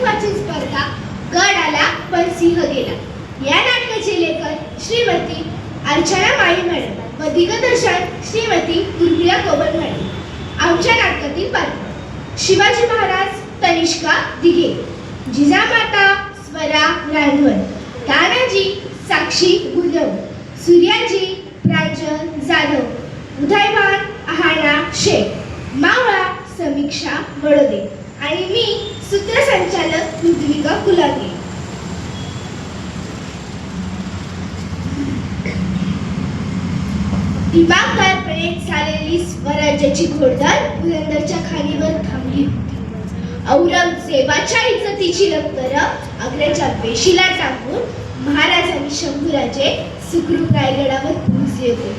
नाटक वाचन स्पर्धा गड आला पण सिंह गेला या नाटकाचे लेखन श्रीमती अर्चना माळी मॅडम व दिग्दर्शन श्रीमती उर्मिला कोमल मॅडम। आमच्या नाटकातील पात्र शिवाजी महाराज तनिष्का दिघे, जिजामाता स्वरा रांधवन, तानाजी साक्षी गुरव, सूर्याजी प्रांजल जाधव, उदयभान आहाना शेख, मावळा समीक्षा वडोदे आणि मी सूत्रसंचालक पृथ्विका कुलागे। दिमागदारपणे चाललेली स्वराज्याची घोडदौड पुरंदरच्या खाडीवर थांबली होती। औरंगजेबाच्या इज्जतीची लक्तर आग्र्याच्या वेशीला टाकून महाराजांनी शंभूराजे सुखरूप रायगडावर पोहोचले होते।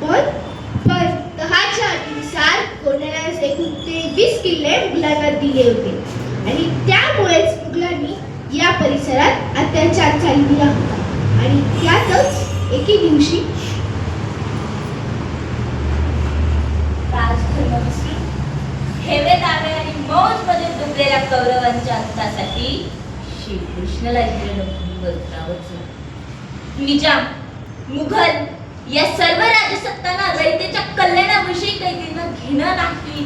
पण तहाच्या अटीनुसार कोंढाण्यास एकूण 23 किल्ले मुघलांना दिले होते आणि त्यामुळेच मुघलांनी या परिसरात अत्याचार चालविला होता आणि त्यातच एके दिवशी हेवे दावे आणि मौज मध्ये डुबलेल्या कौरवांच्या अंतासाठी श्रीकृष्णाला निजाम मुघल या सर्व राजसत्तांना रयतेच्या कल्याणाविषयी कैद्यांना घेणं नाही,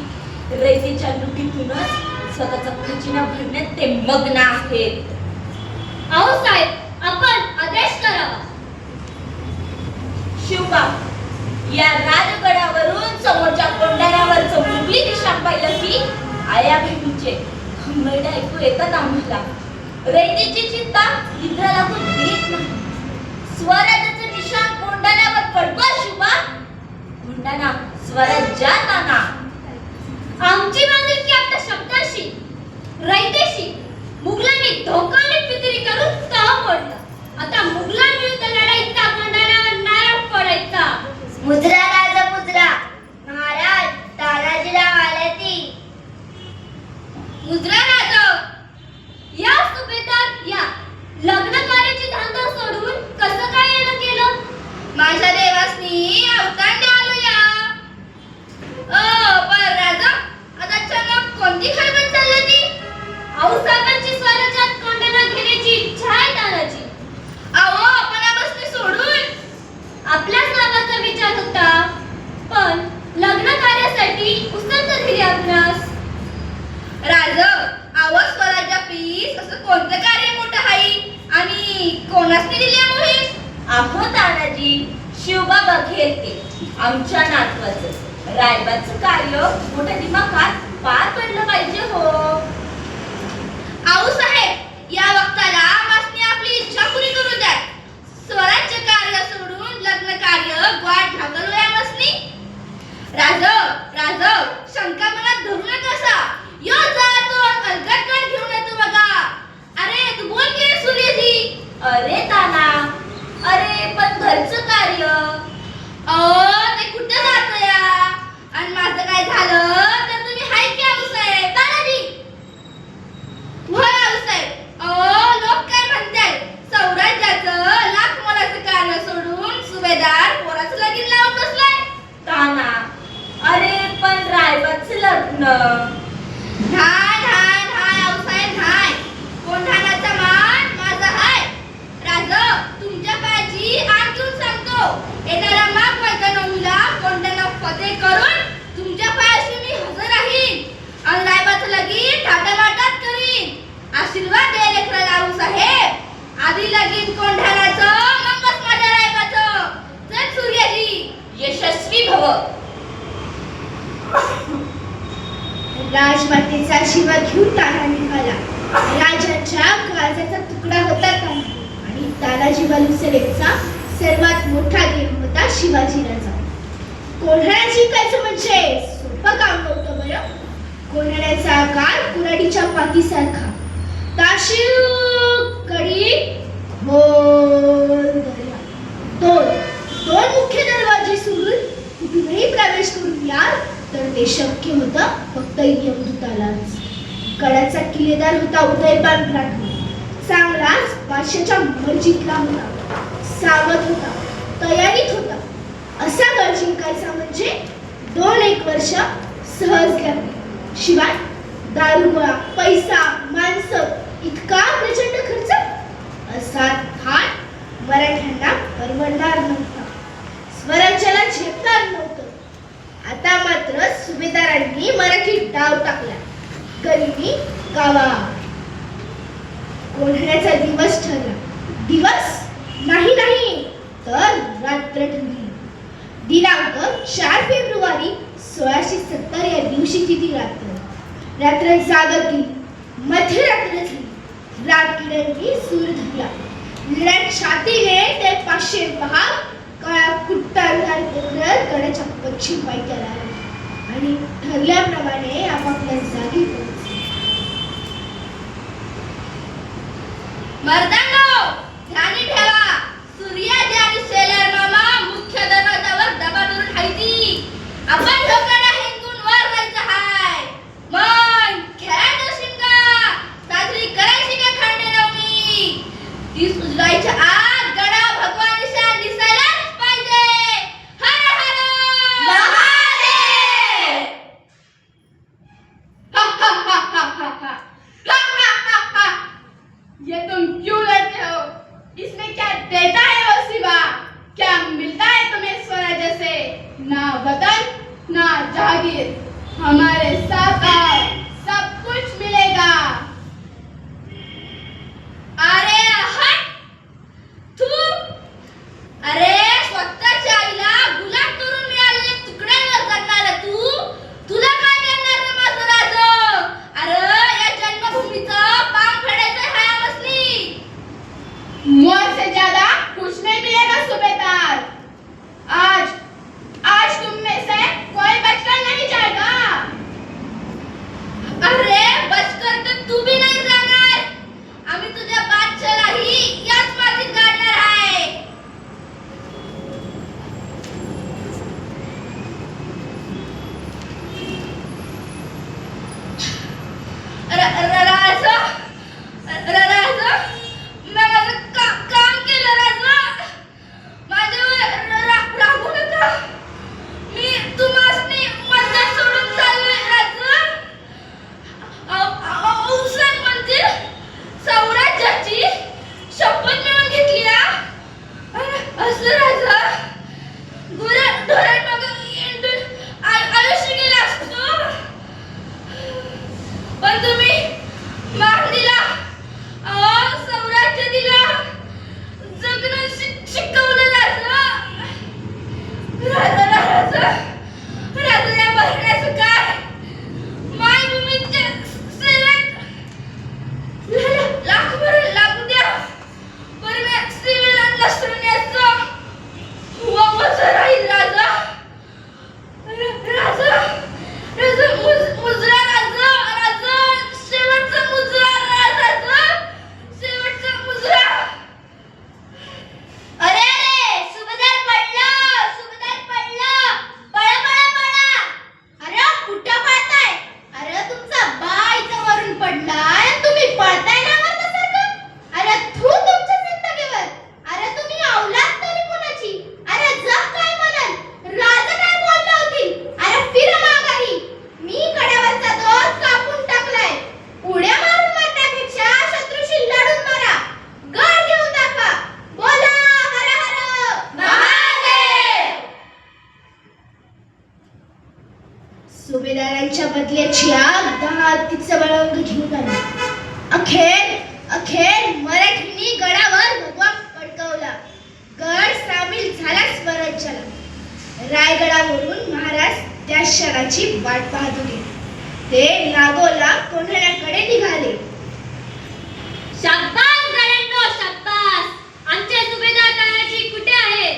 रयतेच्या लुटीतूनच स्वतःचा खजिना भरण्यात ते मग्न आहेत। अहो साहेब, आपण आदेश करावा। शिवबा, या राजगडावरून समोरच्या कोंढाण्यावरचं मुघली दिशा पाहिलं की आया भीमीचे खंबरडे ऐकू येतात आम्हाला। रयतेची चिंता इंद्राला कोण देत नाही। स्वराज्याचं निशाण कोंढाण्यावर पडवा शिवबा, कोंढाणा स्वराज्यात आणा। आमची बांधिलकी आपल्या शब्दाशी रयतेशी मुघलांनी धोकाने फिकिरी करून तह फोडला। आता मुघलांविरुद्ध लढाईचा कोंढाण्यावर नारळ फोडायचा। मुद्रा राजा मुद्रा, महाराज तानाजीराव आले ती। मुद्रा राजा, या सुभेदार या, लग्न कार्याची धांदल सोडून कसं काय येणं केलं? माझ्या देवासनी अवतार द्यालो या। पण राजा, आता अचानक कोणती खळबळ चालली ती? आऊसाहेबांची स्वराज्यात कोंढाणा घेण्याची इच्छा आहे तानाजी। अहो, आपण आमसनी सोडून आपल्याच नावाचा विचार होता, पण लग्न कार्यासाठी उसंत दिली आपणास। राज, आवाज स्वराज्या पीस असं कोणतं कार्य मोठं आहे आणि कोणासनी दिली मोहीम? आहो तानाजी, शिवबा बघेल ते आमच्या नातवाचं रायबाचं कार्य मोठ्या दिमागात पार पडलं पाहिजे हो। आऊ साहेब, या वक्ताला आमसनी आपली इच्छा पुरी करू द्या। स्वराज्य कार्य सोडून लग्न कार्य ग्वाड ढाकलो या आमसनी। राज, शंका मनात धरू नकासा। यो जातो अलगटगड घेऊन येतो बघा। अरे तू बोल की सूर्यजी। अरे ताना, अरे पण घरचं कार्य? ते कुठं जातो या? आणि माझं काय झालं तर तुम्ही हाय की आऊसाहेब? तानाजी, होय आऊसाहेब। लोक काय म्हणतात, स्वराज्याचं लाख मोलाचं कार्य सोडून सुभेदार पोराचं लगीन लावून बसलाय। ताना, अरे पण रायबाचं लग्न? नाही आऊसाहेब, नाही। कोंढाण्याचा मान माझा हाय। राज, तुमच्या पायाची आग घेऊन सांगतो, येणाऱ्या माघ नवमीला कोंढाणा फतेह करून तुमच्या पायाशी मी हजर राहीन आणि रायबाचं लगीन थाटामाटात करीन। आशीर्वाद द्या लेकराला आऊसाहेब। आधी लगीन कोंढाण्याचं, मगच माझ्या रायबाचं। चल सूर्याजी, यशस्वी भव। राजमातेचा आशीर्वाद घेऊन ताना निघाला। राजाच्या काळजाचा तुकडा होता ताना आणि तानाजी बालुसरेचा सर्वात मोठा देव होता शिवाजी राजा। कोंढाण्याची काय म्हणजे सोपं काम नव्हतं बरं। कोंढाण्याचा आकार कुऱ्हाडीच्या पातीसारखा, ताशीव कडी खोल दर्या, दोन मुख्य दरवाजे सोडून कुठूनही प्रवेश करून याल तर ते शक्य होतं फक्त यमदूतालाच। गडाचा किल्लेदार होता उदयपान राठोड। चांगलाच बादशाच्या मर्जीतला होता, सावध होता, तयारीत होता। असा गड जिंकायचा म्हणजे 2-1 वर्ष सहज लागली। शिवाय दारुगोळा, पैसा, माणसं इतका प्रचंड खर्च असा थाट मराठ्यांना परवडणार नव्हता, स्वराज्याला झेपणार नव्हतं. आता मात्र सुभेदारांनी मराठीत डाव टाकला. गरिबी गावा. कोंढण्याचा दिवस ठरला. दिवस नाही तर रात्र ठरली. दिनांक 4 फेब्रुवारी 1670 या दिवशीची ती रात्र जागत गेली. मध्यरात्र झाली. रातकिड्यांनी सूर धरला. निळ्या छातीने ते 500 पहाड काळा कुट्टांधार पोखरत गडाच्या पश्चिम पायथ्याला आले आणि ठरल्याप्रमाणे आपापल्या जागी पोहोचले. मर्दांनो, ध्यानी ठेवा, सूर्याजी आणि शेलार मामा मुख्य दरवाजावर डबा धरून हायती. आपण लोकांना हिंकून वर जायचं हाय. मग खेळायचं शिंगा साजरी करायची का खंडेनवमी? ती सुजवायच्या आत गडा भगवान निशाण दिसायलाच पाहिजे. हर हर महादेव. हा हा हा हा हा हा हा हा हा हा। ये तुम क्यों लड़ते हो? इसमें क्या देता है वो सिवा? क्या मिलता है तुम्हें स्वराज्य से? ना वतन ना जागीर, हमारे साथ आओ, सब कुछ मिलेगा. अरे हट तू. अरे स्वतःच्या आईला गुलाम करून मिळालेल्या तुकड्यांवर जगणारा तू, तुला काय करणार रे माझं राज? अरे या जन्मभूमीचं पांग फेडायचं हाय आमसनी. मुझसे ज्यादा कुछ नहीं मिलेगा सुबेदार. आज तुम में से कोई बचकर नहीं जाएगा. अरे बचकर तर तू भी नाही जाणार. आम्ही तुझ्या बादशालाही याच मातीत गाडणार आहे. राजा, मी माझं काम केलं. राजा, माझ्यावर रागू नका. मी तुम्हासनी मंदिर सोडून चाललोय. राजा, औषध म्हणजे स्वराज्याची शपथ मिळून घेतली. असं राजा ढोरांमागं हिंडून आयुष्य गेलं असतं. पण तुम्ही मान दिला, स्वराज्य दिला, जगणं शिकवलं. राजा या भरण्याचं काय? मायभूमीच्या सेवेत लाखभर लागू द्या, पण मी सेवेला नसण्याचं वजन राहील. राजा मुजरा. राजा शेवटचा मुजरा. राजा शेवटचा मुजरा. अरे सुभेदार पडलं. पळा पळा पळा. अरे कुठं पळताय? अरे तुमचा बा इथं वरून पडलाय आणि तुम्ही पळताय ना मरणासारखं. अरे तू तुमच्या जिंदगीवर. अरे तुम्ही अवलाद तरी कोणाची? अरे जग काय म्हणल? राजा काय बोलला होती? अरे फिर माघारी. मी कड्यावरचा दोर कापून टाकलाय. उड्या मारून मरण्यापेक्षा शत्रूशी लढून मारा. गड घेऊन दाखवा. बोला हर हर महादेव. सुभेदारांच्या बदल्याची आग 10 हत्तीचं बळवंग घेऊन आली. अखेर मराठींनी गडावर भगवा फडकवला. गड सामील झाला स्वराज्याला. रायगडावरून महाराज त्या क्षणाची वाट पाहत होते. ते नागोला कोंढण्याकडे निघाले. शाब्बास गड्यांनो, शाब्बास. आमचे सुभेदार तानाजी कुठे आहेत?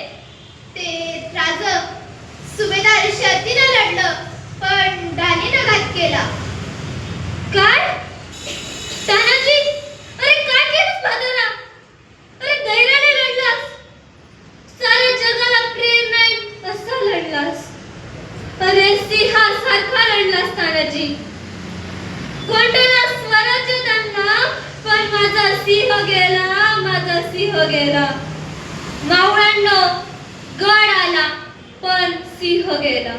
ते राज सुभेदार शर्तीनं लढलं, पण डालीनं घात केला. काय? तानाजी, अरे काय केलंस भादरा? अरे धैर्याने लढलास. साऱ्या जगाला प्रेम नाही असा लढलास. अरे सिंहासारखा लढलास तानाजी. कोणत्याला स्वराज्य त्यांना, पण माझा सिंह गेला. मावळ्यांनो, गड आला पण सिंह गेला.